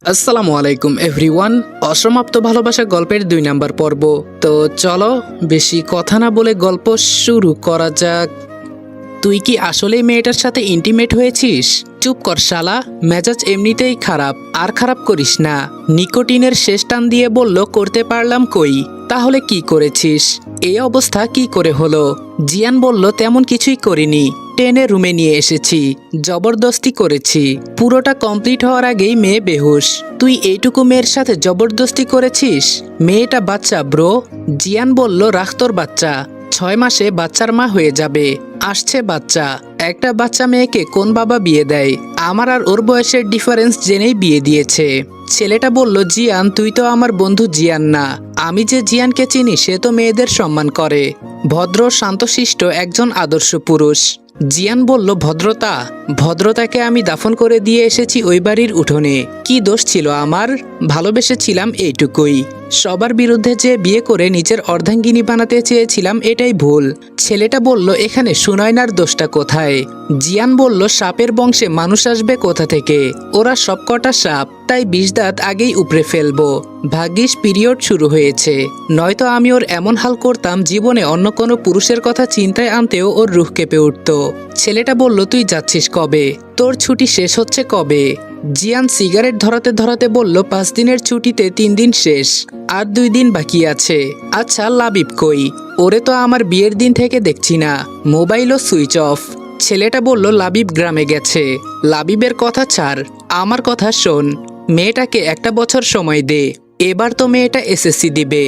আসসালামু আলাইকুম এভরিওয়ান। অসমাপ্ত ভালোবাসা গল্পের ২ নাম্বার পর্ব। তো চলো বেশি কথা না বলে গল্প শুরু করা যাক। তুই কি আসলেই মেয়েটার সাথে ইন্টিমেট হয়েছিস? চুপ কর শালা, মেজাজ এমনিতেই খারাপ, আর খারাপ করিস না। নিকোটিনের শেষ টান দিয়ে বলল, করতে পারলাম কই। তাহলে কি করেছিস? এই অবস্থা কি করে হলো? জিয়ান বলল, তেমন কিছুই করিনি, টেনে রুমে নিয়ে এসেছি, জবরদস্তি করেছি। পুরোটা কমপ্লিট হওয়ার আগেই মেয়ে বেহুশ। তুই এইটুকু মেয়ের সাথে জবরদস্তি করেছিস? মেয়েটা বাচ্চা ব্রো। জিয়ান বলল, রাখ তোর বাচ্চা, ৬ মাসে বাচ্চার মা হয়ে যাবে। আসছে বাচ্চা। একটা বাচ্চা মেয়েকে কোন বাবা বিয়ে দেয়? আমার আর ওর বয়সের ডিফারেন্স জেনেই বিয়ে দিয়েছে। ছেলেটা বলল, জিয়ান তুই তো আমার বন্ধু জিয়ান না। আমি যে জিয়ানকে চিনি সে তো মেয়েদের সম্মান করে, ভদ্র শান্তশিষ্ট একজন আদর্শ পুরুষ। জিয়ান বলল, ভদ্রতা? ভদ্রতাকে আমি দাফন করে দিয়ে এসেছি ওই বাড়ির উঠোনে। কি দোষ ছিল আমার? ভালোবেসেছিলাম এইটুকুই। সবার বিরুদ্ধে যে বিয়ে করে নিজের অর্ধাঙ্গিনী বানাতে চেয়েছিলাম, এটাই ভুল। ছেলেটা বলল, এখানে সুনয়নার দোষটা কোথায়? জিয়ান বলল, সাপের বংশে মানুষ আসবে কোথা থেকে? ওরা সবকটা সাপ, তাই ২০ দাঁত আগেই উপড়ে ফেলবো। ভাগ্যিস পিরিয়ড শুরু হয়েছে, নয়তো আমি ওর এমন হাল করতাম জীবনে অন্য কোনো পুরুষের কথা চিন্তায় আনতেও ওর রুহ কেঁপে উঠত। ছেলেটা বলল, তুই যাচ্ছিস কবে? তোর ছুটি শেষ হচ্ছে কবে? জিয়ান সিগারেট ধরাতে ধরাতে বলল, ৫ দিনের ছুটিতে ৩ দিন শেষ, আর ২ দিন বাকি আছে। আচ্ছা লাবিব কই? ওরে তো আমার বিয়ের দিন থেকে দেখছি না, মোবাইলও সুইচ অফ। ছেলেটা বলল, লাবিব গ্রামে গেছে। লাবিবের কথা ছাড়, আমার কথা শোন। মেয়েটাকে ১ বছর সময় দে। এবার তো মেয়েটা এসএসসি দিবে,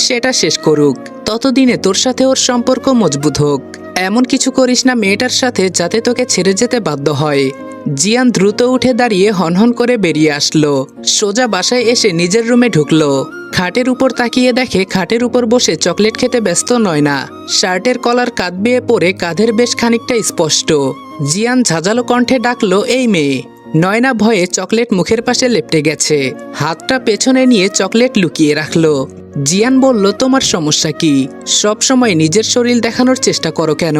সেটা শেষ করুক, ততদিনে তোর সাথে ওর সম্পর্ক মজবুত হোক। এমন কিছু করিস না মেয়েটার সাথে যাতে তোকে ছেড়ে যেতে বাধ্য হয়। জিয়ান দ্রুত উঠে দাঁড়িয়ে হনহন করে বেরিয়ে আসলো। সোজা বাসায় এসে নিজের রুমে ঢুকলো। খাটের উপর তাকিয়ে দেখে খাটের উপর বসে চকলেট খেতে ব্যস্ত নয়না। শার্টের কলার কাঁধ বেয়ে পড়ে কাঁধের বেশ খানিকটা স্পষ্ট। জিয়ান ঝাঁঝালো কণ্ঠে ডাকলো, এই মেয়ে। নয়না ভয়ে চকলেট মুখের পাশে লেপটে গেছে, হাতটা পেছনে নিয়ে চকলেট লুকিয়ে রাখলো। জিয়ান বলল, তোমার সমস্যা কি? সব সময় নিজের শরীর দেখানোর চেষ্টা করো কেন?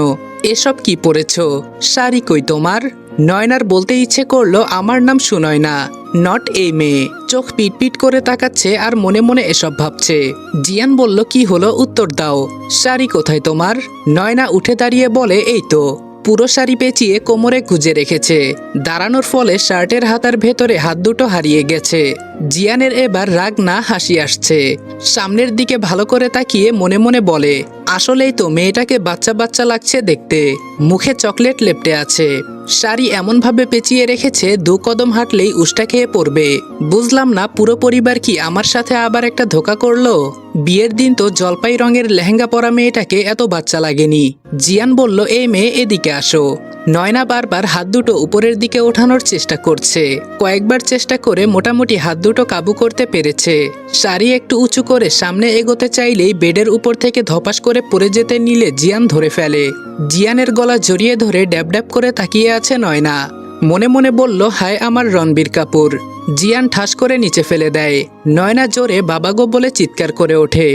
এসব কি পরেছ? শাড়ি কই তোমার? নয়নার বলতে ইচ্ছে করলো, আমার নাম সুনয়না, নট এই মেয়ে। চোখ পিটপিট করে তাকাচ্ছে আর মনে মনে এসব ভাবছে। জিয়ান বলল, কি হলো, উত্তর দাও। শাড়ি কোথায় তোমার? নয়না উঠে দাঁড়িয়ে বলে, এই তো। পুরো শাড়ি পেঁচিয়ে কোমরে গুজে রেখেছে, দাঁড়ানোর ফলে শার্টের হাতার ভেতরে হাত দুটো হারিয়ে গেছে। জিয়ানের এবার রাগ না হাসি আসছে। সামনের দিকে ভালো করে তাকিয়ে মনে মনে বলে, আসলেই তো মেয়েটাকে বাচ্চা বাচ্চা লাগছে দেখতে। মুখে চকলেট লেপটে আছে, শাড়ি এমনভাবে পেঁচিয়ে রেখেছে ২ কদম হাঁটলেই উষ্টা খেয়ে পড়বে। বুঝলাম না পুরো পরিবার কি আমার সাথে আবার একটা ধোঁকা করলো? বিয়ের দিন তো জলপাই রঙের লেহেঙ্গা পরা মেয়েটাকে এত বাচ্চা লাগেনি। জিয়ান বলল, এই মেয়ে এদিকে আসো। নয়না বারবার হাত দুটো উপরের দিকে ওঠানোর চেষ্টা করছে। কয়েকবার চেষ্টা করে মোটামুটি হাত দুটো কাবু করতে পেরেছে। শাড়ি একটু উঁচু করে সামনে এগোতে চাইলেই বেডের উপর থেকে ধপাস করে পড়ে যেতে নিলে জিয়ান ধরে ফেলে। জিয়ানের গলা জড়িয়ে ধরে ড্যাব ড্যাব করে তাকিয়ে আছে নয়না। মনে মনে বলল, হায় আমার রণবীর কাপুর। জিয়ান ঠাস করে নিচে ফেলে দেয়। নয়না জোরে বাবাগো বলে চিৎকার করে ওঠে।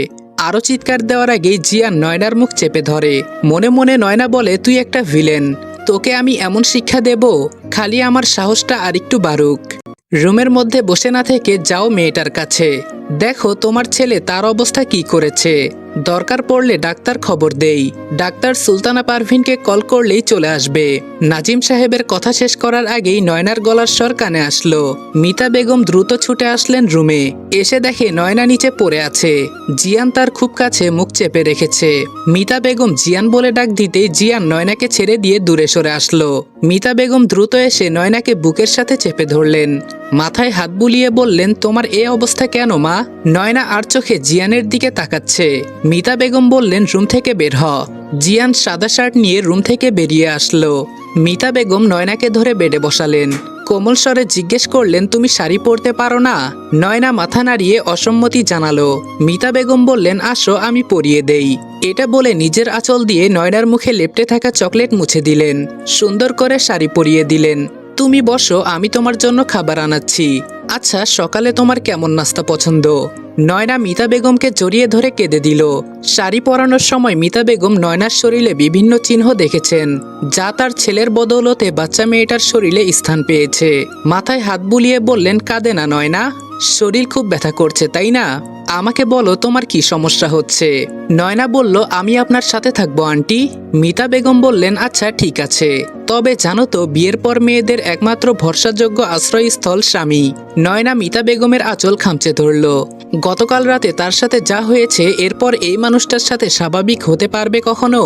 আরো চিৎকার দেওয়ার আগেই জিয়ান নয়নার মুখ চেপে ধরে। মনে মনে নয়না বলে, তুই একটা ভিলেন, তোকে আমি এমন শিক্ষা দেব, খালি আমার সাহসটা আরেকটু বাড়ুক। রুমের মধ্যে বসে না থেকে যাও মেয়েটার কাছে, দেখো তোমার ছেলে তার অবস্থা কি করেছে। দরকার পড়লে ডাক্তার খবর দেই। ডাক্তার সুলতানা পারভিনকে কল করলেই চলে আসবে। নাজিম সাহেবের কথা শেষ করার আগেই নয়নার গলার স্বর কানে আসলো। মিতা বেগম দ্রুত ছুটে আসলেন রুমে। এসে দেখে নয়না নিচে পড়ে আছে। জিয়ান তার খুব কাছে মুখ চেপে রেখেছে। মিতা বেগম জিয়ান বলে ডাক দিতেই জিয়ান নয়নাকে ছেড়ে দিয়ে দূরে সরে আসলো। মিতা বেগম দ্রুত এসে নয়নাকে বুকের সাথে চেপে ধরলেন। মাথায় হাত বুলিয়ে বললেন, তোমার এ অবস্থা কেন মা? নয়না আর চোখে জিয়ানের দিকে তাকাচ্ছে। মিতা বেগম বললেন, রুম থেকে বের হ। জিয়ান সাদা শার্ট নিয়ে রুম থেকে বেরিয়ে আসলো। মিতা বেগম নয়নাকে ধরে বেডে বসালেন। কোমল স্বরে জিজ্ঞেস করলেন, তুমি শাড়ি পরতে পারো না? নয়না মাথা নাড়িয়ে অসম্মতি জানালো। মিতা বেগম বললেন, আসো আমি পরিয়ে দেই। এটা বলে নিজের আঁচল দিয়ে নয়নার মুখে লেপ্টে থাকা চকলেট মুছে দিলেন। সুন্দর করে শাড়ি পরিয়ে দিলেন। তুমি বসো, আমি তোমার জন্য খাবার আনাচ্ছি। আচ্ছা, সকালে তোমার কেমন নাস্তা পছন্দ? নয়না মিতা বেগমকে জড়িয়ে ধরে কেঁদে দিল। শাড়ি পরানোর সময় মিতা বেগম নয়নার শরীরে বিভিন্ন চিহ্ন দেখেছেন, যা তার ছেলের বদৌলতে বাচ্চা মেয়েটার শরীরে স্থান পেয়েছে। মাথায় হাত বুলিয়ে বললেন, কাঁদে না নয়না, শরীর খুব ব্যথা করছে তাই না? আমাকে বলো তোমার কি সমস্যা হচ্ছে। নয়না বলল, আমি আপনার সাথে থাকবো আন্টি। মিতা বেগম বললেন, আচ্ছা ঠিক আছে, তবে জানো তো বিয়ের পর মেয়েদের একমাত্র ভরসাযোগ্য আশ্রয়স্থল স্বামী। নয়না মিতা বেগমের আঁচল খামচে ধরল। গতকাল রাতে তার সাথে যা হয়েছে, এরপর এই মানুষটার সাথে স্বাভাবিক হতে পারবে কখনো?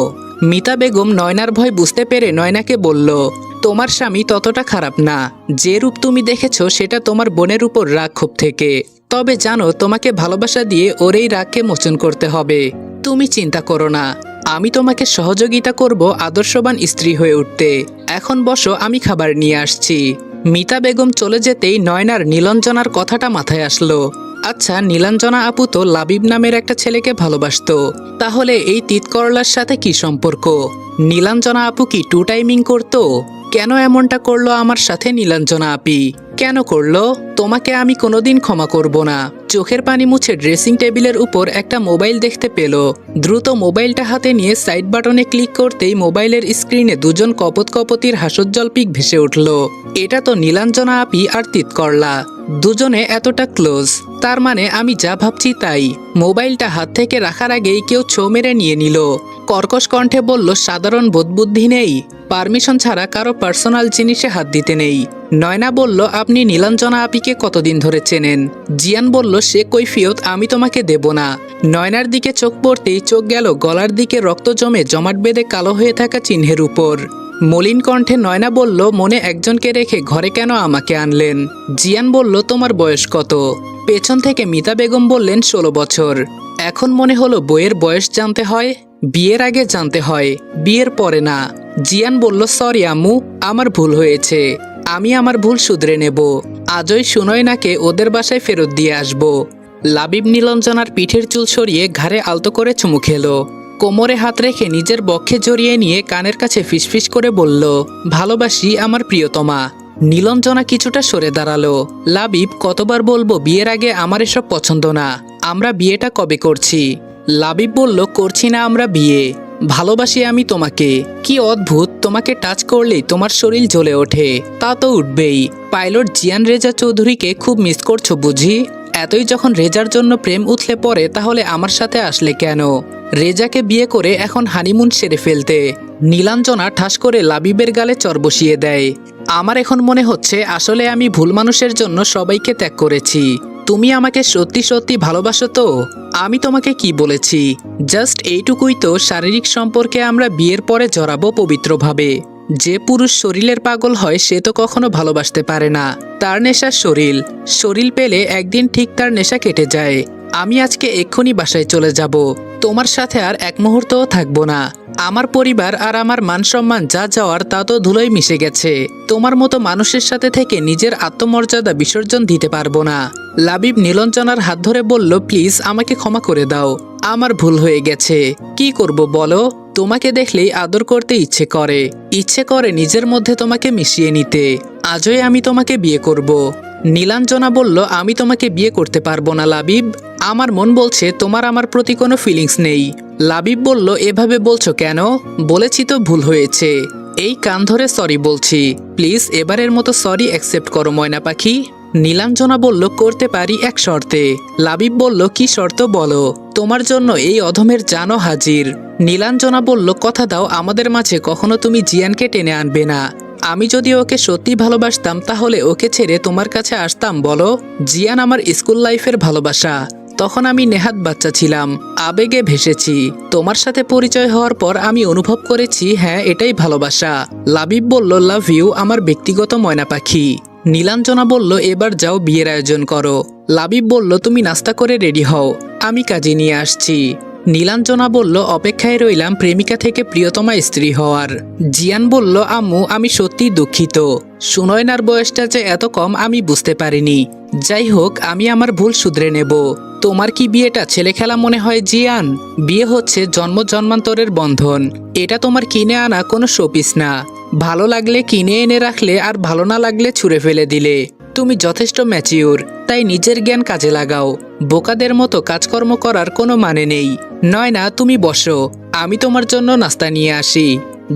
মিতা বেগম নয়নার ভয় বুঝতে পেরে নয়নাকে বলল, তোমার স্বামী ততটা খারাপ না। যে রূপ তুমি দেখেছো সেটা তোমার বোনের উপর রাগ ক্ষোভ থেকে। তবে জানো, তোমাকে ভালোবাসা দিয়ে ওর এই রাগকে মোচন করতে হবে। তুমি চিন্তা করো না, আমি তোমাকে সহযোগিতা করব আদর্শবান স্ত্রী হয়ে উঠতে। এখন বসো, আমি খাবার নিয়ে আসছি। মিতা বেগম চলে যেতেই নয়নার নীলাঞ্জনার কথাটা মাথায় আসলো। আচ্ছা, নীলাঞ্জনা আপু তো লাবিব নামের একটা ছেলেকে ভালোবাসতো, তাহলে এই তিতকরলার সাথে কি সম্পর্ক? নীলাঞ্জনা আপু কি টু টাইমিং করতো? কেন এমনটা করলো আমার সাথে নীলাঞ্জনা আপি? কেন করলো? তোমাকে আমি কোনোদিন ক্ষমা করব না। চোখের পানি মুছে ড্রেসিং টেবিলের উপর একটা মোবাইল দেখতে পেল। দ্রুত মোবাইলটা হাতে নিয়ে সাইড বাটনে ক্লিক করতেই মোবাইলের স্ক্রিনে দুজন কপতির হাস্যোজ্জ্বল পিক ভেসে উঠল। এটা তো নীলাঞ্জনা আপি আর তিতকরলা, দুজনে এতটা ক্লোজ। তার মানে আমি যা ভাবছি তাই। মোবাইলটা হাত থেকে রাখার আগেই কেউ ছোঁ মেরে নিয়ে নিল। কর্কশ কণ্ঠে বলল, সাধারণ বোধবুদ্ধি নেই? পারমিশন ছাড়া কারো পার্সোনাল জিনিসে হাত দিতে নেই। নয়না বলল, আপনি নীলাঞ্জনা আপিকে কতদিন ধরে চেনেন? জিয়ান বলল, সে কৈফিয়ত আমি তোমাকে দেব না। নয়নার দিকে চোখ পড়তেই চোখ গেল গলার দিকে রক্ত জমে জমাট বেঁধে কালো হয়ে থাকা চিহ্নের উপর। মলিন কণ্ঠে নয়না বলল, মনে একজনকে রেখে ঘরে কেন আমাকে আনলেন? জিয়ান বলল, তোমার বয়স কত? পেছন থেকে মিতা বেগম বললেন, 16 বছর। এখন মনে হলো বইয়ের বয়স জানতে হয়? বিয়ের আগে জানতে হয়, বিয়ের পরে না। জিয়ান বলল, সরি আম্মু, আমার ভুল হয়েছে, আমি আমার ভুল শুধরে নেব। আজই সুনয়নাকে ওদের বাসায় ফেরত দিয়ে আসব। লাবিব নীলাঞ্জনার পিঠের চুল সরিয়ে ঘাড়ে আলতো করে চুমু খেলো। কোমরে হাত রেখে নিজের বক্ষে জড়িয়ে নিয়ে কানের কাছে ফিসফিস করে বলল, ভালোবাসি আমার প্রিয়তমা। নীলাঞ্জনা কিছুটা সরে দাঁড়ালো। লাবিব, কতবার বলবো বিয়ের আগে আমার এসব পছন্দ না, আমরা বিয়েটা কবে করছি? লাবিব বলল, করছি না আমরা বিয়ে, ভালোবাসি আমি তোমাকে। কি অদ্ভুত, তোমাকে টাচ করলেই তোমার শরীর জ্বলে ওঠে। তা তো উঠবেই। পাইলট জিয়ান রেজা চৌধুরীকে খুব মিস করছো বুঝি? এতই যখন রেজার জন্য প্রেম উথলে পড়ে, তাহলে আমার সাথে আসলে কেন? রেজাকে বিয়ে করে এখন হানিমুন সেরে ফেলতে। নীলাঞ্জনা ঠাস করে লাবিবের গালে চর বসিয়ে দেয়। আমার এখন মনে হচ্ছে আসলে আমি ভুল মানুষের জন্য সবাইকে ত্যাগ করেছি। তুমি আমাকে সত্যি সত্যি ভালোবাসো তো? আমি তোমাকে কি বলেছি? জাস্ট এইটুকুই তো, শারীরিক সম্পর্কে আমরা বিয়ের পরে জড়াবো পবিত্রভাবে। যে পুরুষ শরীরের পাগল হয় সে তো কখনো ভালোবাসতে পারে না। তার নেশা শরীর, শরীর পেলে একদিন ঠিক তার নেশা কেটে যায়। আমি আজকে এক্ষুনি বাসায় চলে যাব, তোমার সাথে আর এক মুহূর্তও থাকবো না। আমার পরিবার আর আমার মান সম্মান যা যাওয়ার তা তো ধুলোয় মিশে গেছে। তোমার মতো মানুষের সাথে থেকে নিজের আত্মমর্যাদা বিসর্জন দিতে পারবো না। লাবিব নীলাঞ্জনার হাত ধরে বলল, প্লিজ আমাকে ক্ষমা করে দাও, আমার ভুল হয়ে গেছে। কি করব বলো? তোমাকে দেখলেই আদর করতে ইচ্ছে করে নিজের মধ্যে তোমাকে মিশিয়ে নিতে। আজই আমি তোমাকে বিয়ে করব। নীলাঞ্জনা বলল, আমি তোমাকে বিয়ে করতে পারবো না লাবিব, আমার মন বলছে তোমার আমার প্রতি কোনো ফিলিংস নেই। লাবিব বলল, এভাবে বলছো কেন? বলেছি তো ভুল হয়েছে, এই কান ধরে সরি বলছি। প্লিজ এবারের মতো সরি অ্যাকসেপ্ট করো ময়না পাখি। নীলাঞ্জনা বলল, করতে পারি এক শর্তে। লাবিব বলল, কি শর্ত বলো? তোমার জন্য এই অধমের জানও হাজির। নীলাঞ্জনা বলল, কথা দাও আমাদের মাঝে কখনো তুমি জিয়ানকে টেনে আনবে না। আমি যদি ওকে সত্যি ভালোবাসতাম তাহলে ওকে ছেড়ে তোমার কাছে আসতাম বলো? জিয়ান আমার স্কুল লাইফের ভালোবাসা, তখন আমি নেহাত বাচ্চা ছিলাম, আবেগে ভেসেছি। তোমার সাথে পরিচয় হওয়ার পর আমি অনুভব করেছি, হ্যাঁ এটাই ভালোবাসা। লাবিব বলল, লাভ ইউ আমার ব্যক্তিগত ময়না পাখি। নীলাঞ্জনা বলল, এবার যাও বিয়ের আয়োজন করো। লাবিব বলল, তুমি নাস্তা করে রেডি হও, আমি কাজে নিয়ে আসছি। নীলাঞ্জনা বলল, অপেক্ষায় রইলাম প্রেমিকা থেকে প্রিয়তমা স্ত্রী হওয়ার। জিয়ান বলল, আম্মু আমি সত্যিই দুঃখিত, সুনয়নার বয়সটা যে এত কম আমি বুঝতে পারিনি। যাই হোক, আমি আমার ভুল শুধরে নেব। তোমার কি বিয়েটা ছেলে খেলা মনে হয় জিয়ান? বিয়ে হচ্ছে জন্ম জন্মান্তরের বন্ধন। এটা তোমার কিনে আনা কোনো শোপিস না। ভালো লাগলে কিনে এনে রাখলে, আর ভালো না লাগলে ছুঁড়ে ফেলে দিলে। তুমি যথেষ্ট ম্যাচিউর, তাই নিজের জ্ঞান কাজে লাগাও। বোকাদের মতো কাজকর্ম করার কোনো মানে নেই। নয়না, তুমি বসো, আমি তোমার জন্য নাস্তা নিয়ে আসি।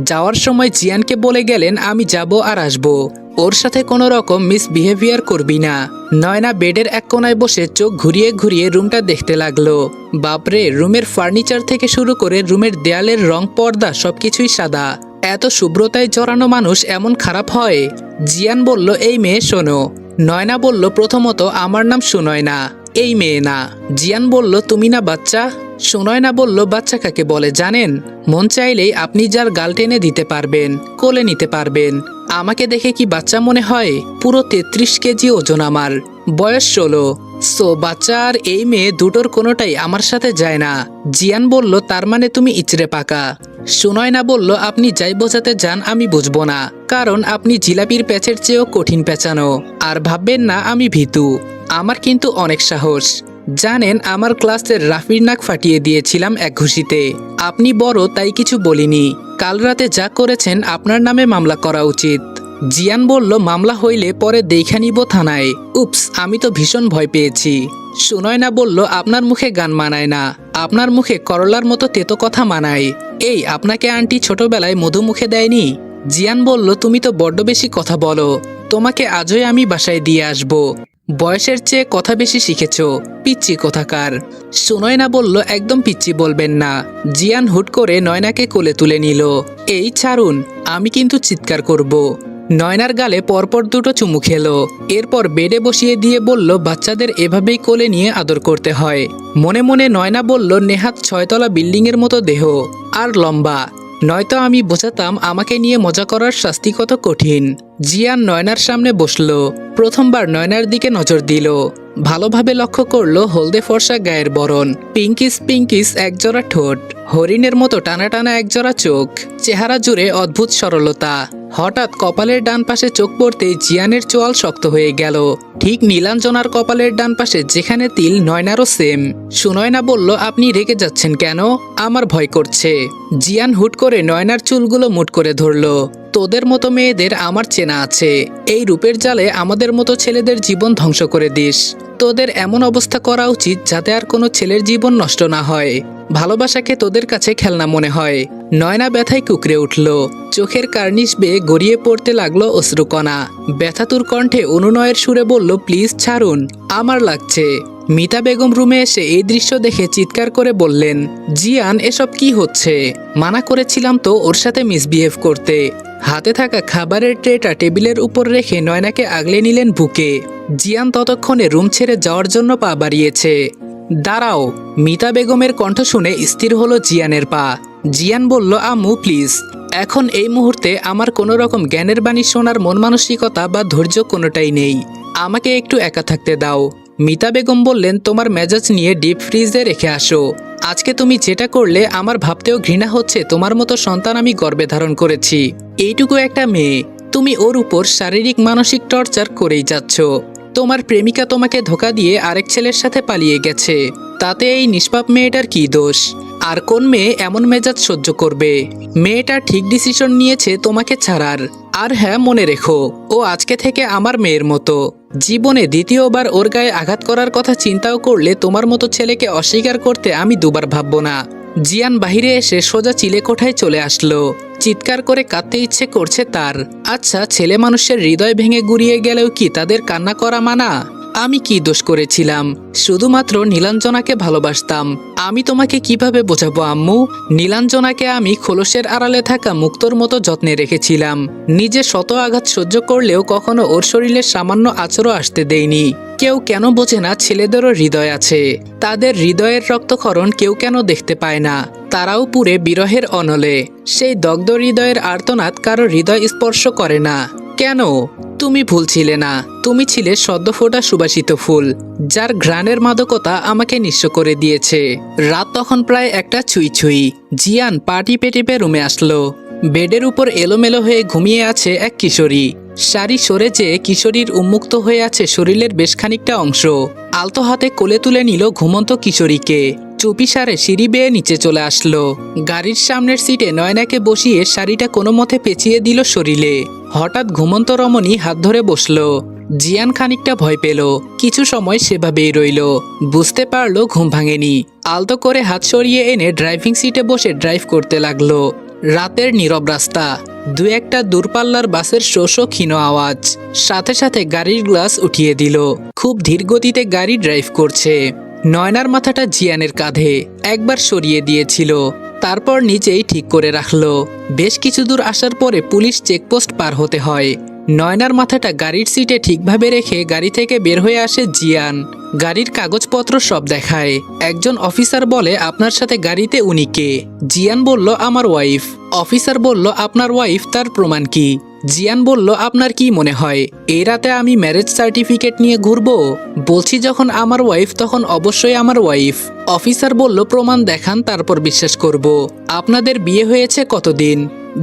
যাওয়ার সময় জিয়ানকে বলে গেলেন আমি যাব আর আসবো, ওর সাথে কোনো রকম মিসবিহেভিয়ার করবি না। নয়না বেডের এক কোনায় বসে চোখ ঘুরিয়ে ঘুরিয়ে রুমটা দেখতে লাগলো। বাপরে, রুমের ফার্নিচার থেকে শুরু করে রুমের দেয়ালের রং, পর্দা সবকিছুই সাদা। এত শুভ্রতায় জড়ানো মানুষ এমন খারাপ হয়? জিয়ান বলল, এই মেয়ে শোনো। নয়না বলল, প্রথমত আমার নাম সুনয়না, এই মেয়ে না। জিয়ান বলল, তুমি না বাচ্চা? সুনয়না বলল, বাচ্চা কাকে বলে জানেন? মন চাইলেই আপনি যার গাল টেনে দিতে পারবেন, কোলে নিতে পারবেন। আমাকে দেখে কি বাচ্চা মনে হয়? পুরো 33 কেজি ওজন আমার, বয়স 16। সো বাচ্চা আর এই মেয়ে দুটোর কোনোটাই আমার সাথে যায় না। জিয়ান বলল, তার মানে তুমি ইচড়ে পাকা। সুনয়না বলল, আপনি যাই বোঝাতে যান আমি বুঝবো না, কারণ আপনি জিলাপির প্যাচের চেয়েও কঠিন পেঁচানো। আর ভাববেন না আমি ভীতু, আমার কিন্তু অনেক সাহস। জানেন, আমার ক্লাসের রাফির নাক ফাটিয়ে দিয়েছিলাম এক ঘুষিতে। আপনি বড় তাই কিছু বলিনি। কাল রাতে যা করেছেন আপনার নামে মামলা করা উচিত। জিয়ান বলল, মামলা হইলে পরে দেখা নিব থানায়। উপস, আমি তো ভীষণ ভয় পেয়েছি। সুনয়না বলল, আপনার মুখে গান মানায় না, আপনার মুখে করলার মতো তেতো কথা মানায়। এই, আপনাকে আন্টি ছোটবেলায় মধু মুখে দেয়নি? জিয়ান বলল, তুমি তো বড্ড বেশি কথা বলো, তোমাকে আজই আমি বাসায় দিয়ে আসবো। বয়সের চেয়ে কথা বেশি শিখেছ, পিচ্চি কোথাকার। সুনয়না বলল, একদম পিচ্চি বলবেন না। জিয়ান হুট করে নয়নাকে কোলে তুলে নিল। এই ছাড়ুন, আমি কিন্তু চিৎকার করব। নয়নার গালে পরপর দুটো চুমু খেলো, এরপর বেডে বসিয়ে দিয়ে বলল, বাচ্চাদের এভাবেই কোলে নিয়ে আদর করতে হয়। মনে মনে নয়না বলল, নেহাত 6তলা বিল্ডিংয়ের মতো দেহ, আর লম্বা। নয়তো আমি বোঝাতাম আমাকে নিয়ে মজা করার শাস্তি কত কঠিন। জিয়ান নয়নার সামনে বসলো, প্রথমবার নয়নার দিকে নজর দিল। ভালোভাবে লক্ষ্য করলো হলদে ফর্সা গায়ের বরণ, পিঙ্কিস পিঙ্কিস একজোড়া ঠোঁট, হরিণের মতো টানা টানা একজোড়া চোখ, চেহারা জুড়ে অদ্ভুত সরলতা। হঠাৎ কপালের ডান পাশে চোখ পড়তেই জিয়ানের চোয়াল শক্ত হয়ে গেল। ঠিক নীলাঞ্জনার কপালের ডান পাশে যেখানে তিল, নয়নারও সেম। সুনয়না বলল, আপনি রেগে যাচ্ছেন কেন? আমার ভয় করছে। জিয়ান হুট করে নয়নার চুলগুলো মুট করে ধরল। তোদের মতো মেয়েদের আমার চেনা আছে, এই রূপের জালে আমাদের মতো ছেলেদের জীবন ধ্বংস করে দিস। তোদের এমন অবস্থা করা উচিত যাতে আর কোনো ছেলের জীবন নষ্ট না হয়। ভালোবাসাকে তোদের কাছে খেলনা মনে হয়। নয়না ব্যথায় কুকড়ে উঠল, চোখের কার্নিশ বেয়ে গড়িয়ে পড়তে লাগলো অশ্রুকণা। ব্যথাতুর কণ্ঠে অনুনয়ের সুরে বলল, প্লিজ ছাড়ুন, আমার লাগছে। মিতা বেগম রুমে এসে এই দৃশ্য দেখে চিৎকার করে বললেন, জিয়ান এসব কি হচ্ছে? মানা করেছিলাম তো ওর সাথে মিসবিহেভ করতে। হাতে থাকা খাবারের ট্রেটা টেবিলের উপর রেখে নয়নাকে আগলে নিলেন বুকে। জিয়ান ততক্ষণে রুম ছেড়ে যাওয়ার জন্য পা বাড়িয়েছে। দাঁড়াও। মিতা বেগমের কণ্ঠ শুনে স্থির হলো জিয়ানের পা। জিয়ান বলল, আম্মু প্লিজ, এখন এই মুহূর্তে আমার কোনো রকম জ্ঞানের বাণী শোনার মন মানসিকতা বা ধৈর্য কোনোটাই নেই, আমাকে একটু একা থাকতে দাও। মিতা বেগম বললেন, তোমার মেজাজ নিয়ে ডিপ ফ্রিজে রেখে আসো। আজকে তুমি যেটা করলে আমার ভাবতেও ঘৃণা হচ্ছে তোমার মতো সন্তান আমি গর্ভে ধারণ করেছি। এইটুকু একটা মেয়ে, তুমি ওর উপর শারীরিক মানসিক টর্চার করেই যাচ্ছ। তোমার প্রেমিকা তোমাকে ধোকা দিয়ে আরেক ছেলের সাথে পালিয়ে গেছে, তাতে এই নিষ্পাপ মেয়েটার কি দোষ? আর কোন মেয়ে এমন মেজাজ সহ্য করবে? মেয়েটা ঠিক ডিসিশন নিয়েছে তোমাকে ছাড়ার। আর হ্যাঁ, মনে রেখো, ও আজকে থেকে আমার মেয়ের মতো। জীবনে দ্বিতীয়বার ওর গায়ে আঘাত করার কথা চিন্তাও করলে তোমার মতো ছেলেকে অস্বীকার করতে আমি দুবার ভাববো না। জিয়ান বাহিরে এসে সোজা চিলেকোঠায় চলে আসলো। চিৎকার করে কাঁদতে ইচ্ছে করছে তার। আচ্ছা, ছেলে মানুষের হৃদয় ভেঙে গুড়িয়ে গেলেও কি তাদের কান্না করা মানা? আমি কি দোষ করেছিলাম? শুধুমাত্র নীলাঞ্জনাকে ভালোবাসতাম। আমি তোমাকে কিভাবে বোঝাবো আম্মু? নীলাঞ্জনাকে আমি খোলসের আড়ালে থাকা মুক্তোর মতো যত্নে রেখেছিলাম। নিজে শত আঘাত সহ্য করলেও কখনো ওর শরীরে সামান্য আঁচড়ও আসতে দেইনি। কেউ কেন বোঝে না ছেলেদেরও হৃদয় আছে? তাদের হৃদয়ের রক্তক্ষরণ কেউ কেন দেখতে পায় না? তারাও পুড়ে বিরহের অনলে। সেই দগ্ধ হৃদয়ের আর্তনাদ কারো হৃদয় স্পর্শ করে না কেন? তুমি ভুল ছিলে না, তুমি ছিলে সদ্য ফোটা সুবাসিত ফুল, যার ঘ্রাণের মাদকতা আমাকে নিঃস্ব করে দিয়েছে। রাত তখন প্রায় একটা ছুঁই ছুঁই। জিয়ান পা টিপে টিপে রুমে আসলো। বেডের উপর এলোমেলো হয়ে ঘুমিয়ে আছে এক কিশোরী। শাড়ি সরে যেয়ে কিশোরীর উন্মুক্ত হয়ে আছে শরীরের বেশ খানিকটা অংশ। আলতো হাতে কোলে তুলে নিল ঘুমন্ত কিশোরীকে। চুপিসারে সিঁড়ি বেয়ে নিচে চলে আসলো। গাড়ির সামনের সিটে নয়নাকে বসিয়ে শাড়িটা কোনো মতে পেঁচিয়ে দিল শরীরে। হঠাৎ ঘুমন্ত রমণী হাত ধরে বসলো। জিয়ান খানিকটা ভয় পেল। কিছু সময় সেভাবেই রইল। বুঝতে পারলো ঘুম ভাঙেনি। আলতো করে হাত সরিয়ে এনে ড্রাইভিং সিটে বসে ড্রাইভ করতে লাগলো। রাতের নীরব রাস্তা, দু একটা দূরপাল্লার বাসের শোষো ক্ষীণ আওয়াজ, সাথে সাথে গাড়ির গ্লাস উঠিয়ে দিল। খুব ধীর গতিতে গাড়ি ড্রাইভ করছে। নয়নার মাথাটা জিয়ানের কাঁধে একবার সরিয়ে দিয়েছিল, তারপর নিচেই ঠিক করে রাখলো। বেশ কিছু দূর আসার পরে পুলিশ চেকপোস্ট পার হতে হয়। নয়নার মাথাটা গাড়ির সিটে ঠিকভাবে রেখে গাড়ি থেকে বের হয়ে আসে জিয়ান। গাড়ির কাগজপত্র সব দেখায়। একজন অফিসার বলে, আপনার সাথে গাড়িতে উনি কে? জিয়ান বলল, আমার ওয়াইফ। অফিসার বলল, আপনার ওয়াইফ, তার প্রমাণ কি? জিয়ান বলল, আপনার কি মনে হয় এই রাতে আমি ম্যারেজ সার্টিফিকেট নিয়ে ঘুরবো? বলছি যখন আমার ওয়াইফ তখন অবশ্যই আমার ওয়াইফ। অফিসার বলল, প্রমাণ দেখান, তারপর বিশ্বাস করব। আপনাদের বিয়ে হয়েছে কতদিন?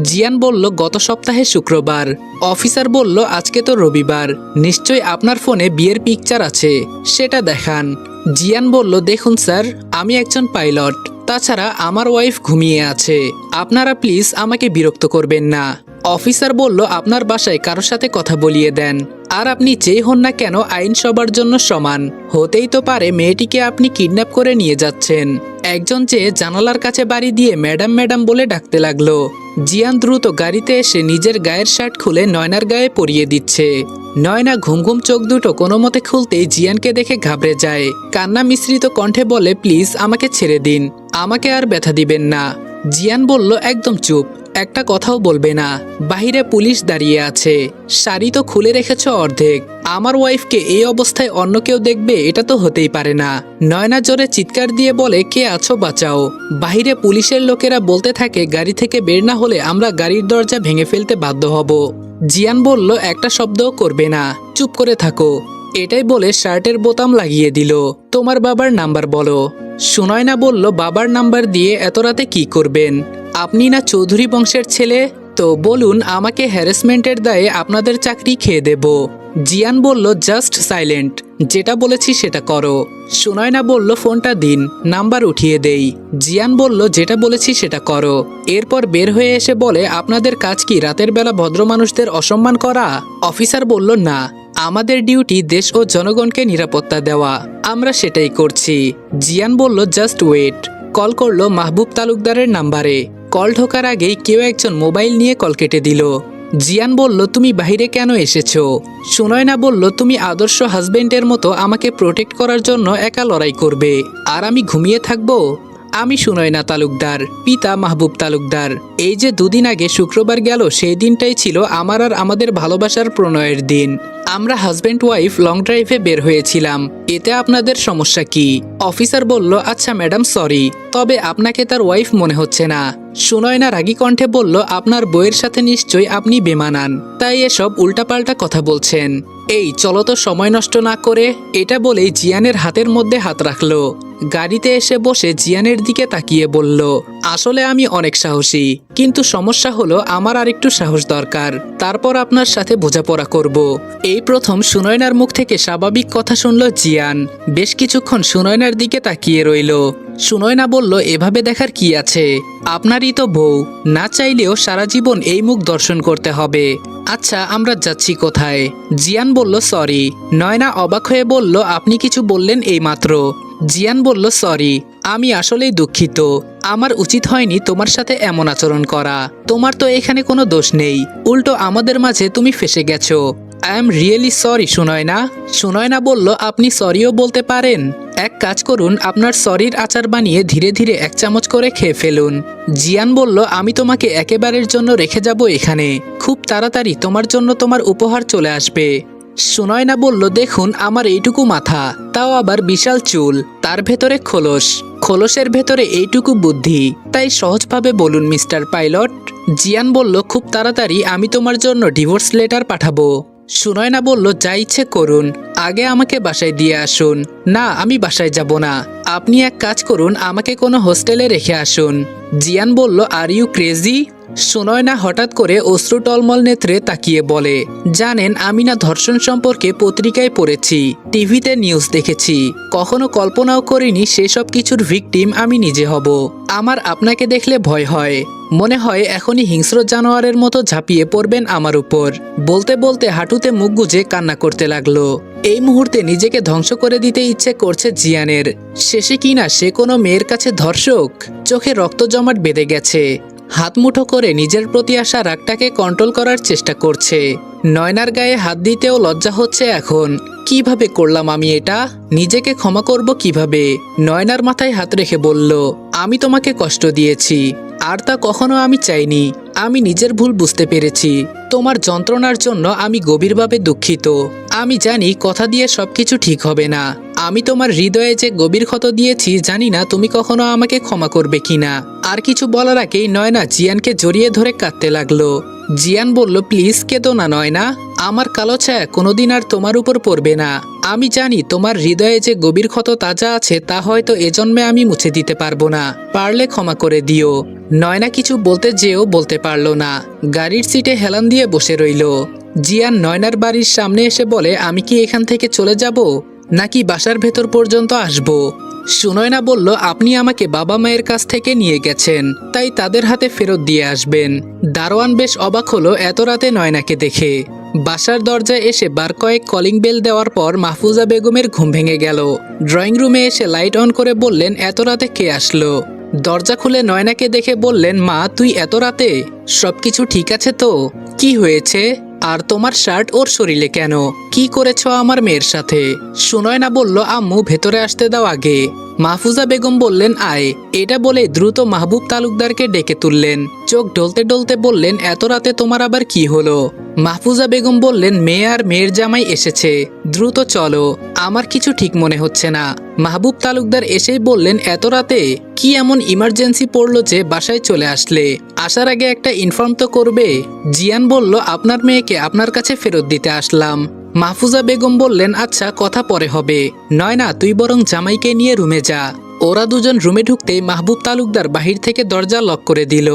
জিয়ান বলল, গত সপ্তাহে শুক্রবার। অফিসার বলল, আজকে তো রবিবার, নিশ্চয়ই আপনার ফোনে বিয়ের পিকচার আছে, সেটা দেখান। জিয়ান বলল, দেখুন স্যার, আমি একজন পাইলট, তাছাড়া আমার ওয়াইফ ঘুমিয়ে আছে, আপনারা প্লিজ আমাকে বিরক্ত করবেন না। অফিসার বলল, আপনার বাসায় কারোর সাথে কথা বলিয়ে দেন, আর আপনি যেই হন না কেন আইন সবার জন্য সমান। হতেই তো পারে মেয়েটিকে আপনি কিডন্যাপ করে নিয়ে যাচ্ছেন। একজন চেয়ে জানালার কাছে বাড়ি দিয়ে ম্যাডাম ম্যাডাম বলে ডাকতে লাগলো। জিয়ান দ্রুত গাড়িতে এসে নিজের গায়ের শার্ট খুলে নয়নার গায়ে পরিয়ে দিচ্ছে। নয়না ঘুম ঘুম চোখ দুটো কোনো মতে খুলতেই জিয়ানকে দেখে ঘাবড়ে যায়। কান্না মিশ্রিত কণ্ঠে বলে, প্লিজ আমাকে ছেড়ে দিন, আমাকে আর ব্যথা দিবেন না। জিয়ান বলল, একদম চুপ, একটা কথাও বলবে না। বাহিরে পুলিশ দাঁড়িয়ে আছে। শাড়ি তো খুলে রেখেছ অর্ধেক। আমার ওয়াইফকে এই অবস্থায় অন্য কেউ দেখবে, এটা তো হতেই পারে না। নয়না জোরে চিৎকার দিয়ে বলে, কে আছো বাঁচাও। বাহিরে পুলিশের লোকেরা বলতে থাকে, গাড়ি থেকে বের না হলে আমরা গাড়ির দরজা ভেঙে ফেলতে বাধ্য হব। জিয়ান বলল, একটা শব্দও করবে না, চুপ করে থাকো। এটাই বলে শার্টের বোতাম লাগিয়ে দিল। তোমার বাবার নাম্বার বলো। সুনয়না বলল, বাবার নাম্বার দিয়ে এত রাতে কি করবেন? আপনি না চৌধুরী বংশের ছেলে, তো বলুন, আমাকে হ্যারাসমেন্টের দায়ে আপনাদের চাকরি খেয়ে দেব। জিয়ান বলল, জাস্ট সাইলেন্ট, যেটা বলেছি সেটা করো। সুনয়না বলল, ফোনটা দিন, নাম্বার উঠিয়ে দেই। জিয়ান বলল, যেটা বলেছি সেটা করো। এরপর বের হয়ে এসে বলে, আপনাদের কাজ কি রাতের বেলা ভদ্র মানুষদের অসম্মান করা? অফিসার বলল, না, আমাদের ডিউটি দেশ ও জনগণকে নিরাপত্তা দেওয়া, আমরা সেটাই করছি। জিয়ান বলল, জাস্ট ওয়েট। কল করলো মাহবুব তালুকদারের নাম্বারে। কল ঢোকার আগেই কেউ একজন মোবাইল নিয়ে কল কেটে দিল। জিয়ান বলল, তুমি বাহিরে কেন এসেছো? সুনয়না বলল, তুমি আদর্শ হাজবেন্ডের মতো আমাকে প্রোটেক্ট করার জন্য একা লড়াই করবে, আর আমি ঘুমিয়ে থাকবো? আমি সুনয়না তালুকদার, পিতা মাহবুব তালুকদার। এই যে দুদিন আগে শুক্রবার গেল, সেই দিনটাই ছিল আমার আর আমাদের ভালোবাসার প্রণয়ের দিন। আমরা হাজব্যান্ড ওয়াইফ লং ড্রাইভে বের হয়েছিলাম, এতে আপনাদের সমস্যা কি? অফিসার বলল, আচ্ছা ম্যাডাম, সরি, তবে আপনাকে তার ওয়াইফ মনে হচ্ছে না। সুনয়না রাগী কণ্ঠে বলল, আপনার বইয়ের সাথে নিশ্চয়ই আপনি বেমানান, তাই এসব উল্টাপাল্টা কথা বলছেন। এই চলো তো সময় নষ্ট না করে। এটা বলেই জিয়ানের হাতের মধ্যে হাত রাখলো। গাড়িতে এসে বসে জিয়ানের দিকে তাকিয়ে বলল, আসলে আমি অনেক সাহসী, কিন্তু সমস্যা হলো আমার আরেকটু সাহস দরকার, তারপর আপনার সাথে বোঝাপড়া করব। এই প্রথম সুনয়নার মুখ থেকে স্বাভাবিক কথা শুনল জিয়ান। বেশ কিছুক্ষণ সুনয়নার দিকে তাকিয়ে রইল। সুনয়না বলল, এভাবে দেখার কি আছে? আপনারই তো বউ, না চাইলেও সারা জীবন এই মুখ দর্শন করতে হবে। আচ্ছা, আমরা যাচ্ছি কোথায়? জিয়ান বলল, সরি। নয়না অবাক হয়ে বলল, আপনি কিছু বললেন এইমাত্র? জিয়ান বলল, সরি, আমি আসলেই দুঃখিত, আমার উচিত হয়নি তোমার সাথে এমন আচরণ করা। তোমার তো এখানে কোনো দোষ নেই, উল্টো আমাদের মাঝে তুমি ফেসে গেছো। I am really sorry Sunayana. Sunayana বলল, আপনি সরিও বলতে পারেন? এক কাজ করুন, আপনার সরির আচার বানিয়ে ধীরে ধীরে 1 চামচ করে খেয়ে ফেলুন। জিয়ান বলল, আমি তোমাকে একেবারের জন্য রেখে যাব এখানে, খুব তাড়াতাড়ি তোমার জন্য তোমার উপহার চলে আসবে। সুনয়না বলল, দেখুন, আমার এইটুকু মাথা, তাও আবার বিশাল চুল, তার ভেতরে খোলস, খোলসের ভেতরে এইটুকু বুদ্ধি, তাই সহজভাবে বলুন মিস্টার পাইলট। জিয়ান বলল, খুব তাড়াতাড়ি আমি তোমার জন্য ডিভোর্স লেটার পাঠাবো। সুনয়না বলল, যা ইচ্ছে করুন, আগে আমাকে বাসায় দিয়ে আসুন। না, আমি বাসায় যাব না, আপনি এক কাজ করুন, আমাকে কোনো হোস্টেলে রেখে আসুন। জিয়ান বলল, আর ইউ ক্রেজি? সুনয়না হঠাৎ করে অশ্রু টলমল নেত্রে তাকিয়ে বলে, জানেন আমি না ধর্ষণ সম্পর্কে পত্রিকায় পড়েছি, টিভিতে নিউজ দেখেছি, কখনো কল্পনাও করিনি সেসব কিছুর ভিকটিম আমি নিজে হব। আমার আপনাকে দেখলে ভয় হয়, মনে হয় এখনই হিংস্র জানোয়ারের মতো ঝাঁপিয়ে পড়বেন আমার উপর। বলতে বলতে হাঁটুতে মুখ গুজে কান্না করতে লাগলো। এই মুহূর্তে নিজেকে ধ্বংস করে দিতে ইচ্ছে করছে জিয়ানের। শেষে কিনা সে কোনো মেয়ের কাছে ধর্ষক। চোখে রক্ত জমাট বেঁধে গেছে। হাত মুঠো করে নিজের প্রতি আসা রাগটাকে কন্ট্রোল করার চেষ্টা করছে। নয়নার গায়ে হাত দিতেও লজ্জা হচ্ছে এখন। কিভাবে করলাম আমি এটা? নিজেকে ক্ষমা করব কিভাবে? নয়নার মাথায় হাত রেখে বলল, আমি তোমাকে কষ্ট দিয়েছি, আর তা কখনো আমি চাইনি। আমি নিজের ভুল বুঝতে পেরেছি। তোমার যন্ত্রণার জন্য আমি গভীরভাবে দুঃখিত। আমি জানি কথা দিয়ে সবকিছু ঠিক হবে না। আমি তোমার হৃদয়ে যে গভীর ক্ষত দিয়েছি জানি না তুমি কখনো আমাকে ক্ষমা করবে কিনা। আর কিছু বলার আগেই নয়না জিয়ানকে জড়িয়ে ধরে কাঁদতে লাগলো। জিয়ান বলল, প্লিজ কেঁদো না নয়না, আমার কালো ছায়া কোনোদিন আর তোমার উপর পড়বে না। আমি জানি তোমার হৃদয়ে যে গভীর ক্ষত তাজা আছে তা হয়তো এজন্মে আমি মুছে দিতে পারবো না, পারলে ক্ষমা করে দিও। নয়না কিছু বলতে যেও বলতে পারল না। গাড়ির সিটে হেলান দিয়ে বসে রইল। জিয়ান নয়নার বাড়ির সামনে এসে বলে, আমি কি এখান থেকে চলে যাব নাকি বাসার ভেতর পর্যন্ত আসব? সুনয়না বলল, আপনি আমাকে বাবা মায়ের কাছ থেকে নিয়ে গেছেন, তাই তাদের হাতে ফেরত দিয়ে আসবেন। দারোয়ান বেশ অবাক হলো এত রাতে নয়নাকে দেখে। বাসার দরজায় এসে বার কয়েক কলিং বেল দেওয়ার পর মাহফুজা বেগমের ঘুম ভেঙে গেল। ড্রয়িং রুমে এসে লাইট অন করে বললেন, এত রাতে কে আসলো? দরজা খুলে নয়নাকে দেখে বললেন, মা তুই এত রাতে? সবকিছু ঠিক আছে তো? কি হয়েছে? আর তোমার শার্ট ওর শরীরে কেন? কি করেছো আমার মেয়ের সাথে? সুনয়না বলল, আম্মু ভেতরে আসতে দাও আগে। মাহফুজা বেগম বললেন, আয়। এটা বলে দ্রুত মাহবুব তালুকদারকে ডেকে তুললেন। চোখ ডলতে ডলতে বললেন, এত রাতে তোমার আবার কি হলো? মাহফুজা বেগম বললেন, মেয়ে আর মেয়ের জামাই এসেছে, দ্রুত চলো, আমার কিছু ঠিক মনে হচ্ছে না। মাহবুব তালুকদার এসেই বললেন, এত রাতে কি এমন ইমার্জেন্সি পড়লো যে বাসায় চলে আসলে? আসার আগে একটা ইনফর্ম তো করবে। জিয়ান বলল, আপনার মেয়েকে আপনার কাছে ফেরত দিতে আসলাম। মাহফুজা বেগম বললেন, আচ্ছা কথা পরে হবে, নয়না তুই বরং জামাইকে নিয়ে রুমে যা। ওরা দুজন রুমে ঢুকতেই মাহবুব তালুকদার বাহির থেকে দরজা লক করে দিল।